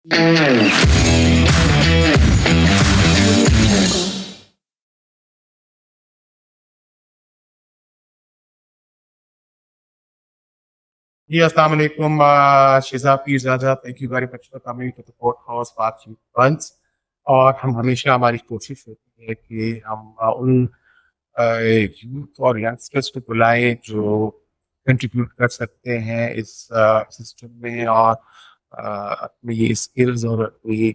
जी, अस्सलाम वालेकुम Shiza Pirzada, thank you very much for coming to the podcast बातचीत बंस। और हम हमेशा हमारी कोशिश होती है कि हम उन यूथ और यंगस्टर्स को बुलाएं जो कंट्रीब्यूट कर सकते हैं इस सिस्टम में और अपनी ये स्किल्स और अपनी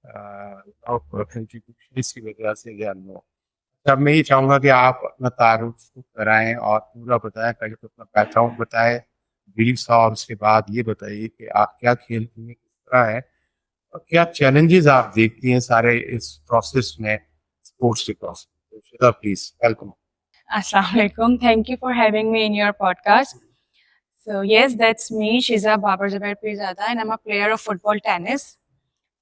कंट्रीब्यूशन की वजह से ज्ञान हो। तब मैं ये चाहूँगा कि आप अपना तारुफ कराएं और पूरा बताएं, पहले तो अपना बैकग्राउंड बताएं ब्रीफ और उसके बाद ये बताइए कि आप क्या खेलती हैं, किस तरह है और क्या चैलेंजेस आप देखती हैं सारे इस प्रोसेस में, स्पोर्ट्स के प्रोसेस में। Shweta please welcome. Assalamu alaikum. Thank you for having me in your podcast. So yes, that's me, Shiza Babar Zubair Pirzada, and I'm a player of football tennis.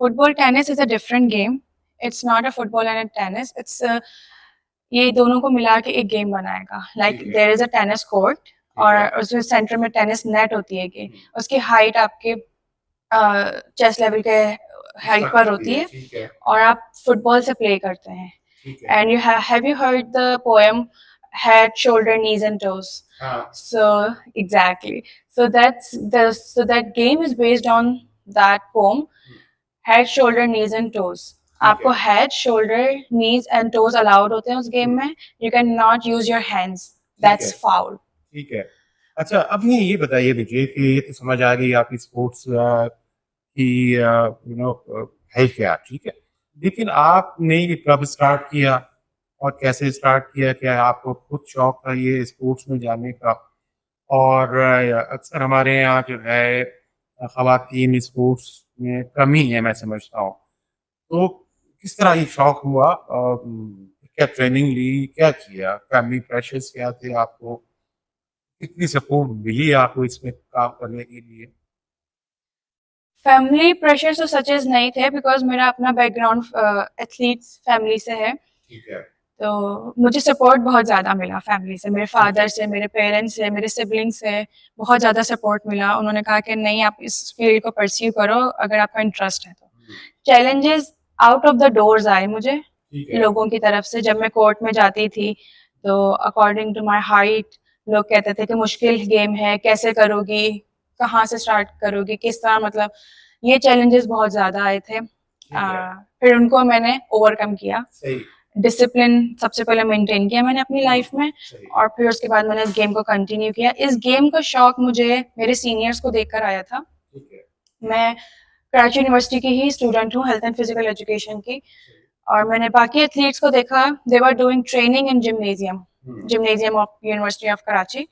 Football tennis is a different game. It's not a football and a tennis. It's a ये दोनों को मिला के एक game बनाएगा. Like there is a tennis court और उसमें centre में टेनिस नेट होती है कि उसकी हाइट आपके चेस्ट लेवल के हाइट पर होती है और आप फुटबॉल से प्ले करते हैं. And have you heard the poem head, shoulder, knees, and toes? So exactly. So that game is based on that poem. Head, shoulder, knees, and toes. आपको head, shoulder, knees, and toes allowed होते हैं उस game में. You cannot use your hands. That's foul. ठीक है। अच्छा, अब ये बताइए मुझे कि ये तो समझ आ गई आपकी स्पोर्ट्स की है क्या, ठीक है, लेकिन आपने ये कब स्टार्ट किया और कैसे स्टार्ट किया? क्या आपको खुद शौक था ये स्पोर्ट्स में जाने का? और अक्सर हमारे यहाँ जो है ख़वातीन स्पोर्ट्स में कमी है, मैं समझता हूँ। तो किस तरह ये शौक हुआ? क्या ट्रेनिंग ली, क्या किया, फैमिली प्रेशर्स क्या थे आपको, कितनी सपोर्ट मिली आपको इसमें काम करने के लिए? फैमिली प्रेशर तो सचेज नहीं थे बिकॉज मेरा अपना बैकग्राउंड एथलीट्स फैमिली से है. ठीक है। तो मुझे सपोर्ट बहुत ज़्यादा मिला फैमिली से, मेरे फादर से, मेरे पेरेंट्स से, मेरे सिबलिंग्स से बहुत ज़्यादा सपोर्ट मिला. उन्होंने कहा कि नहीं, आप इस फील्ड को परस्यू करो अगर आपका इंटरेस्ट है तो. Challenges out of the doors आए मुझे लोगों की तरफ से. जब मैं कोर्ट में जाती थी तो अकॉर्डिंग टू माई हाइट लोग कहते थे कि मुश्किल गेम है, कैसे करोगी, कहाँ से स्टार्ट करोगी, किस तरह, मतलब ये चैलेंजेस बहुत ज़्यादा आए थे. फिर उनको मैंने ओवरकम किया. डिसिप्लिन सबसे पहले मेंटेन किया मैंने अपनी लाइफ में और फिर उसके बाद मैंने इस गेम को कंटिन्यू किया. इस गेम का शौक मुझे मेरे सीनियर्स को देखकर आया था. मैं कराची यूनिवर्सिटी की ही स्टूडेंट हूँ, हेल्थ एंड फिजिकल एजुकेशन की, और मैंने बाकी एथलीट्स को देखा. They were doing training in gymnasium of University of Karachi.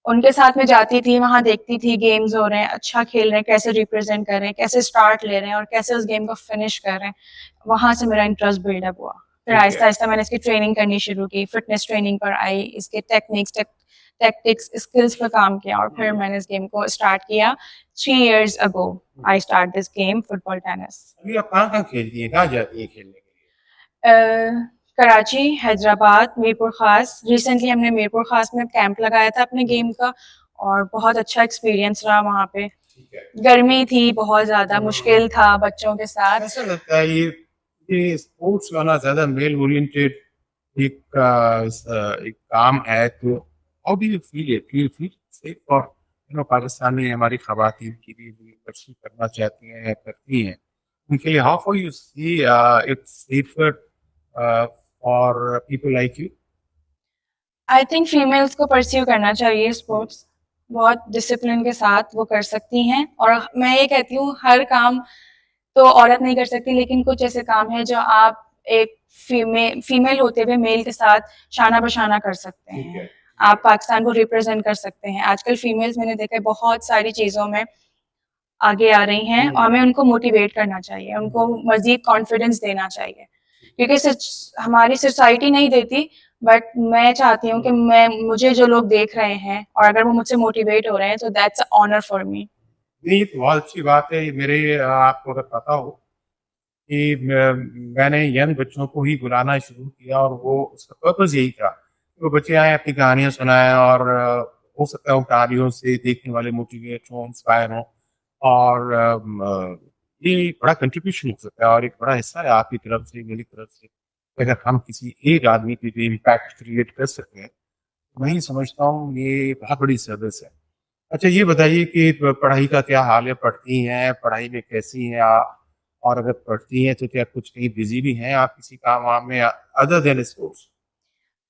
उनके साथ में जाती थी, वहां देखती थी गेम्स हो रहे हैं, अच्छा खेल रहे हैं, कैसे रिप्रेजेंट कर रहे हैं, कैसे स्टार्ट ले रहे हैं और कैसे उस गेम को फिनिश कर रहे हैं. वहां से मेरा इंटरेस्ट बिल्डअप हुआ. फिर आहिस्ता आहिस्ता मैंने इसकी ट्रेनिंग करनी शुरू की, फिटनेस ट्रेनिंग पर आई, इसके टैक्टिक्स स्किल्स पर काम किया और फिर मैंने इस गेम को स्टार्ट किया. 3 years ago I start this game football tennis. अभी आप कहाँ खेलती है, कहाँ जाती है खेलने के लिए? कराची, हैदराबाद, मीरपुर खास. रिसेंटली हमने मीरपुर खास में कैंप लगाया था अपने गेम का और बहुत अच्छा एक्सपीरियंस रहा वहाँ पे. गर्मी थी, बहुत ज्यादा मुश्किल था बच्चों के साथ. ऐसा लगता है ये स्पोर्ट्स वाला ज्यादा मेल ओरिएंटेड एक काम है, तो how do you feel safe? और पाकिस्तान में हमारी खवातीन की भी परस्यू करना चाहती हैं, करती हैं, उनके लिए how for you see it's safer for people like you? I think females को परस्यू करना चाहिए स्पोर्ट्स, बहुत डिसिप्लिन के साथ वो कर सकती हैं. और मैं ये कहती हूँ हर काम तो औरत नहीं कर सकती, लेकिन कुछ ऐसे काम है जो आप एक फीमेल होते हुए मेल के साथ शाना बशाना कर सकते हैं. आप पाकिस्तान को रिप्रेजेंट कर सकते हैं. आजकल फीमेल्स मैंने देखा है बहुत सारी चीजों में आगे आ रही हैं और हमें उनको मोटिवेट करना चाहिए, उनको मजीद कॉन्फिडेंस देना चाहिए, क्योंकि हमारी सोसाइटी नहीं देती. बट मैं चाहती हूँ कि मुझे जो लोग देख रहे हैं और अगर वो मुझसे मोटिवेट हो रहे हैं तो दैट्स ऑनर फॉर मी. ये तो बहुत अच्छी बात है. मेरे आपको अगर पता हो कि मैंने यंग बच्चों को ही बुलाना शुरू किया और वो उसका पर्पज यही था कि वो बच्चे आए, अपनी कहानियां सुनाएं और हो सकता है उन कहानियों से देखने वाले मोटिवेट हों, इंस्पायर हों और ये बड़ा कंट्रीब्यूशन हो सकता है और एक बड़ा हिस्सा है आपकी तरफ से, मेरी तरफ से। अगर हम किसी एक आदमी के लिए इम्पैक्ट क्रिएट कर सकते हैं, मैं ही समझता हूँ ये बहुत बड़ी सर्विस है। अच्छा ये बताइए कि पढ़ाई का क्या हाल है? पढ़ती हैं? पढ़ाई में कैसी हैं आप? और अगर पढ़ती हैं तो क्या कुछ कहीं बिजी भी हैं आप किसी काम वाम में other than sports?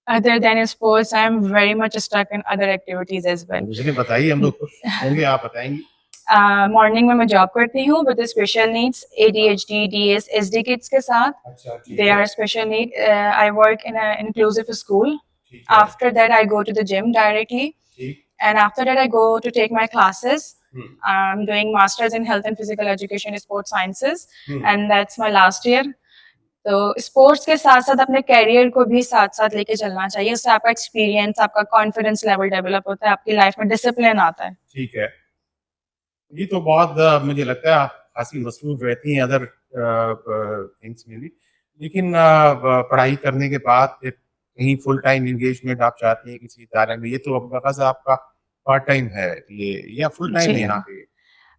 Other than sports, I am very much stuck in other activities as well. मुझे बताइए, हम लोग खुश होंगे आप बताएंगी। मॉर्निंग में मैं जॉब करती हूँ with special needs, ADHD, DS, SD kids के साथ. अच्छा ठीक They है, are special need. I work in an inclusive school. ठीक है, After that, I go to the gym directly, ठीक। and after that, I go to take my classes. Hmm, I'm doing masters in health and physical education, sports sciences, hmm. and that's my last year. तो sports के साथ साथ अपने career को भी साथ साथ लेके चलना चाहिए, उससे आपका एक्सपीरियंस, आपका कॉन्फिडेंस लेवल डेवलप होता है, आपकी लाइफ में डिसिप्लिन आता है. ठीक है, ये तो बहुत मुझे लगता है आप खासी मसरूफ रहती हैं अदर थिंग्स में भी, लेकिन पढ़ाई करने के बाद फिर कहीं फुल टाइम एंगेजमेंट आप चाहती हैं किसी इदारे में, ये तो अब आपका पार्ट टाइम है ये या फुल टाइम है जी. यहाँ पे?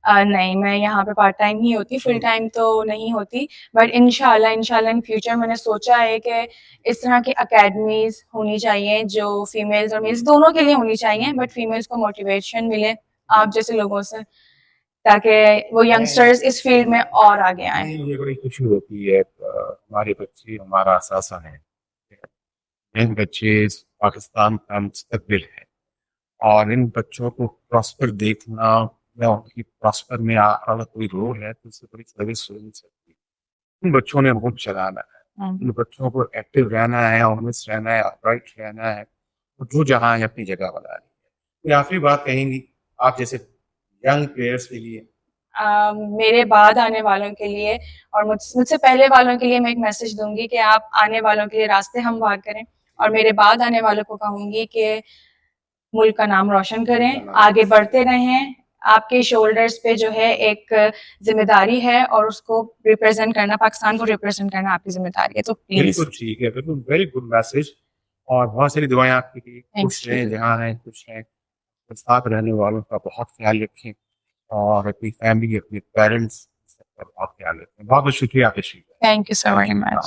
नहीं, मैं यहाँ पे पार्ट टाइम ही होती, फुल टाइम तो नहीं होती, बट इंशाल्लाह इंशाल्लाह इन फ्यूचर मैंने सोचा है कि इस तरह की अकेडमीज होनी चाहिए जो फीमेल्स और मेल्स दोनों के लिए होनी चाहिए, बट फीमेल्स को मोटिवेशन मिले आप जैसे लोगों से, ताकि वो यंगस्टर्स इस फील्ड में और आगे आए. नहीं, मुझे बड़ी खुशी होती है हमारे बच्चे हमारा असासा है, इन बच्चे पाकिस्तान का मुस्तकबिल है और इन बच्चों को प्रॉस्पर देखना या उनकी प्रॉस्पर में अगर कोई रोल है तो उससे बड़ी सर्विस हो नहीं सकती। इन बच्चों ने बहुत चलाना है, इन बच्चों को एक्टिव रहना है, ऑनेस्ट रहना है, राइट रहना है, और जो जहाँ है अपनी जगह बनानी है। कोई आखिरी बात कहेंगी आप जैसे यंग प्लेयर्स के लिए? मेरे बाद आने वालों के लिए और मुझसे पहले वालों के लिए मैं एक मैसेज दूंगी कि आप आने वालों के लिए रास्ते हमवार करें, और मेरे बाद आने वालों को कहूंगी कि मुल्क का नाम रोशन करें, आगे बढ़ते रहें. आपके शोल्डर्स पे जो है एक जिम्मेदारी है और उसको रिप्रेजेंट करना, पाकिस्तान को रिप्रेजेंट करना आपकी जिम्मेदारी है, तो प्लीज. बिल्कुल ठीक है, बिल्कुल वेरी गुड मैसेज और बहुत सारी दुआएं आपके लिए। खुश रहें जहाँ हैं, खुश रहें, साथ रहने वालों का बहुत ख्याल रखें और अपनी फैमिली, अपने पेरेंट्स का बहुत ख्याल रखें। बहुत बहुत शुक्रिया आपका। Thank you so very much.